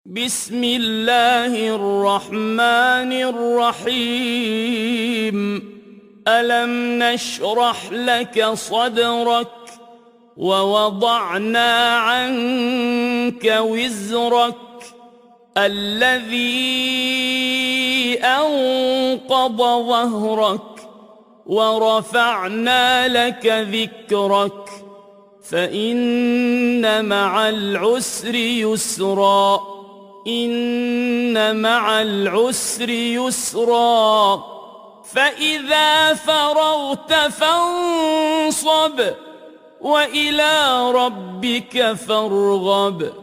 بسم الله الرحمن الرحيم. ألم نشرح لك صدرك ووضعنا عنك وزرك الذي أنقض ظهرك ورفعنا لك ذكرك فإن مع العسر يسرا إن مع العسر يسرا فإذا فرغت فانصب وإلى ربك فارغب.